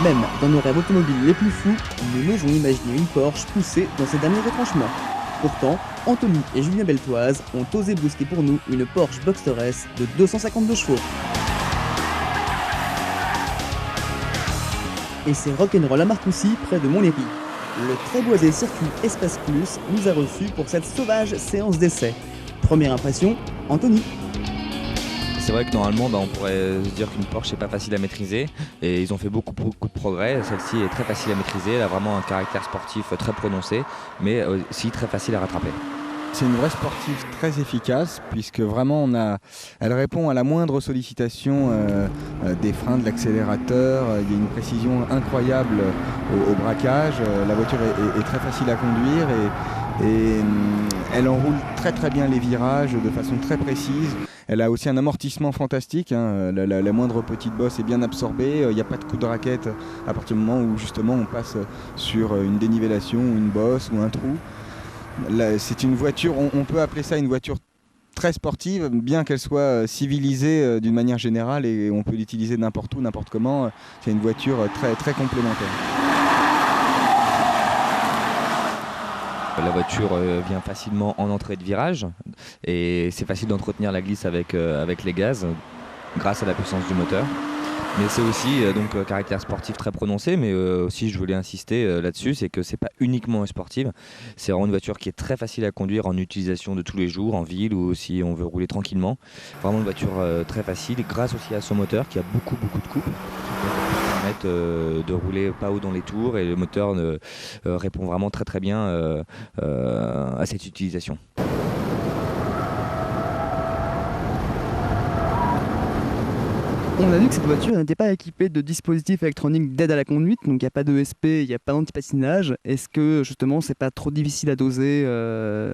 Même dans nos rêves automobiles les plus fous, nous n'osons imaginer une Porsche poussée dans ses derniers retranchements. Pourtant, Anthony et Julien Beltoise ont osé brusquer pour nous une Porsche Boxster S de 252 chevaux. Et c'est rock'n'roll à Marcoussis, près de Montlhéry. Le très boisé circuit Espace Plus nous a reçus pour cette sauvage séance d'essai. Première impression, Anthony. C'est vrai que normalement on pourrait se dire qu'une Porsche n'est pas facile à maîtriser et ils ont fait beaucoup de progrès. Celle-ci est très facile à maîtriser, elle a vraiment un caractère sportif très prononcé mais aussi très facile à rattraper. C'est une vraie sportive très efficace puisque vraiment elle répond à la moindre sollicitation des freins, de l'accélérateur. Il y a une précision incroyable au braquage. La voiture est très facile à conduire et elle enroule très très bien les virages de façon très précise. Elle a aussi un amortissement fantastique, hein. La moindre petite bosse est bien absorbée. Il n'y a pas de coup de raquette à partir du moment où justement on passe sur une dénivellation, une bosse ou un trou. Là, c'est une voiture, on peut appeler ça une voiture très sportive, bien qu'elle soit civilisée d'une manière générale et on peut l'utiliser n'importe où, n'importe comment. C'est une voiture très, très complémentaire. La voiture vient facilement en entrée de virage et c'est facile d'entretenir la glisse avec les gaz grâce à la puissance du moteur. Mais c'est aussi donc caractère sportif très prononcé, mais aussi je voulais insister là-dessus, c'est que c'est pas uniquement sportive, c'est vraiment une voiture qui est très facile à conduire en utilisation de tous les jours, en ville ou si on veut rouler tranquillement. Vraiment une voiture très facile, grâce aussi à son moteur qui a beaucoup de coupe. Permettre de rouler pas haut dans les tours et le moteur répond vraiment très bien à cette utilisation. On a vu que cette voiture n'était pas équipée de dispositifs électroniques d'aide à la conduite, donc il n'y a pas d'ESP, il n'y a pas d'antipassinage. Est-ce que justement c'est pas trop difficile à doser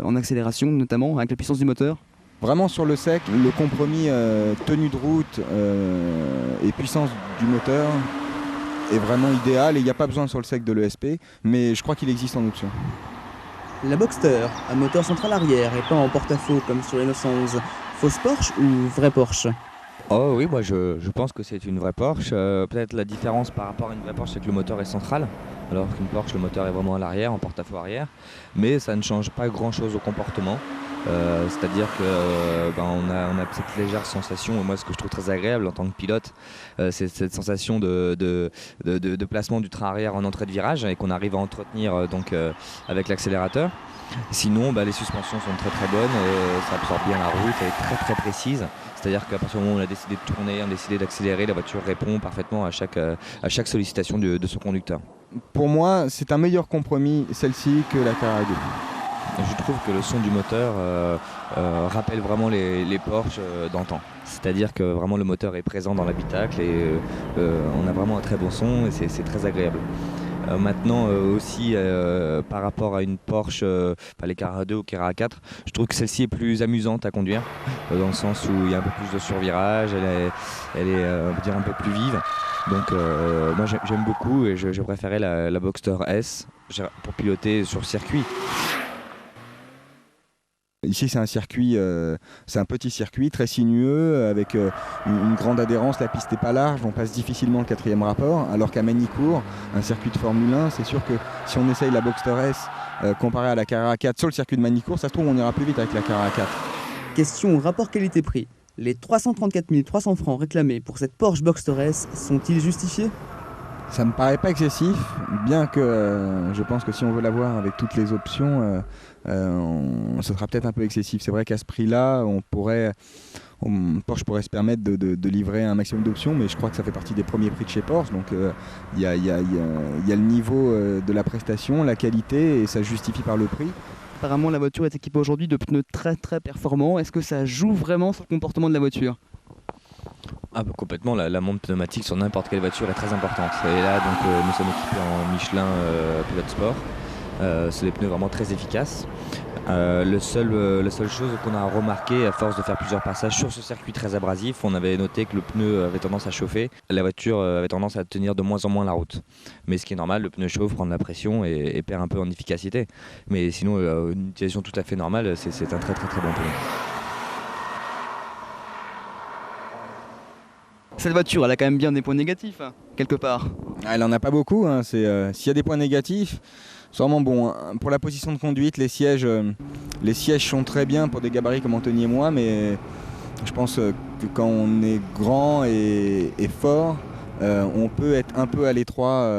en accélération, notamment avec la puissance du moteur ? Vraiment sur le sec, le compromis tenue de route et puissance du moteur est vraiment idéal et il n'y a pas besoin sur le sec de l'ESP, mais je crois qu'il existe en option. La Boxster, à moteur central arrière et pas en porte-à-faux comme sur les 911, fausse Porsche ou vraie Porsche ? Oh oui, moi je pense que c'est une vraie Porsche. Peut-être la différence par rapport à une vraie Porsche, c'est que le moteur est central, alors qu'une Porsche, le moteur est vraiment à l'arrière, en porte-à-faux arrière. Mais ça ne change pas grand-chose au comportement. C'est-à-dire qu'on a cette légère sensation, et moi ce que je trouve très agréable en tant que pilote, c'est cette sensation de placement du train arrière en entrée de virage et qu'on arrive à entretenir avec l'accélérateur. Sinon, les suspensions sont très bonnes, ça absorbe bien la route, elle est très précise. C'est-à-dire qu'à partir du moment où on a décidé de tourner, on a décidé d'accélérer, la voiture répond parfaitement à chaque sollicitation de son conducteur. Pour moi, c'est un meilleur compromis celle-ci que la Carrera 2. Je trouve que le son du moteur rappelle vraiment les Porsche d'antan. C'est-à-dire que vraiment le moteur est présent dans l'habitacle et on a vraiment un très bon son et c'est très agréable. Maintenant aussi par rapport à une Porsche, les Carrera 2 ou Carrera 4, je trouve que celle-ci est plus amusante à conduire dans le sens où il y a un peu plus de survirage, elle est on peut dire un peu plus vive. Donc moi j'aime beaucoup et je préférais la Boxster S pour piloter sur circuit. Ici c'est un circuit, c'est un petit circuit très sinueux avec une grande adhérence, la piste n'est pas large, on passe difficilement le 4e rapport, alors qu'à Magny-Cours, un circuit de Formule 1, c'est sûr que si on essaye la Boxster S comparée à la Carrera 4 sur le circuit de Magny-Cours, ça se trouve on ira plus vite avec la Carrera 4. Question rapport qualité-prix. Les 334 300 francs réclamés pour cette Porsche Boxster S sont-ils justifiés ? Ça me paraît pas excessif, bien que je pense que si on veut l'avoir avec toutes les options, ce sera peut-être un peu excessif. C'est vrai qu'à ce prix-là, Porsche pourrait se permettre de livrer un maximum d'options, mais je crois que ça fait partie des premiers prix de chez Porsche. Donc il y a le niveau de la prestation, la qualité, et ça justifie par le prix. Apparemment, la voiture est équipée aujourd'hui de pneus très performants. Est-ce que ça joue vraiment sur le comportement de la voiture ? Complètement, la montre pneumatique sur n'importe quelle voiture est très importante. Et là, donc, nous sommes équipés en Michelin Pilote Sport. C'est des pneus vraiment très efficaces. La seule chose qu'on a remarqué à force de faire plusieurs passages sur ce circuit très abrasif, on avait noté que le pneu avait tendance à chauffer, la voiture avait tendance à tenir de moins en moins la route. Mais ce qui est normal, le pneu chauffe, prend de la pression et perd un peu en efficacité. Mais sinon, une utilisation tout à fait normale, c'est un très bon pneu. Cette voiture, elle a quand même bien des points négatifs. quelque part. Elle en a pas beaucoup, hein. S'il y a des points négatifs, sûrement bon, pour la position de conduite, les sièges sont très bien pour des gabarits comme Anthony et moi, mais je pense que quand on est grand et fort, on peut être un peu à l'étroit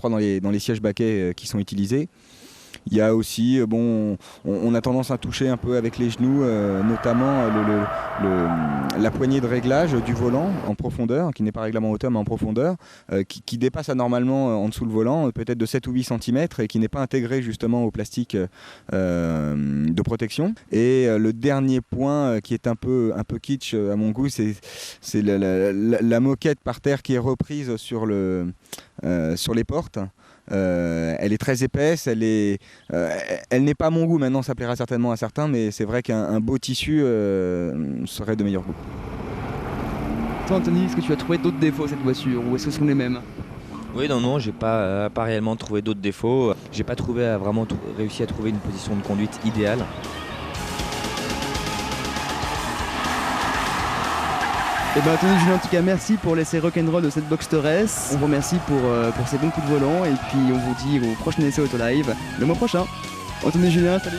dans les sièges baquets qui sont utilisés. Il y a aussi, on a tendance à toucher un peu avec les genoux, notamment la poignée de réglage du volant en profondeur, qui n'est pas réglable en hauteur mais en profondeur, qui dépasse anormalement en dessous le volant, peut-être de 7 ou 8 cm, et qui n'est pas intégré justement au plastique de protection. Et le dernier point qui est un peu kitsch à mon goût, c'est la moquette par terre qui est reprise sur les portes. Elle est très épaisse, elle n'est pas à mon goût, maintenant ça plaira certainement à certains, mais c'est vrai qu'un beau tissu serait de meilleur goût. Toi Anthony, est-ce que tu as trouvé d'autres défauts à cette voiture ou est-ce que ce sont les mêmes? Oui, non, j'ai pas réellement trouvé d'autres défauts. J'ai pas réussi à trouver une position de conduite idéale. Et bien Anthony Julien, en tout cas merci pour l'essai rock'n'roll de cette Boxster S. On vous remercie pour ces bons coups de volant et puis on vous dit au prochain essai Autolive le mois prochain. Anthony Julien, salut.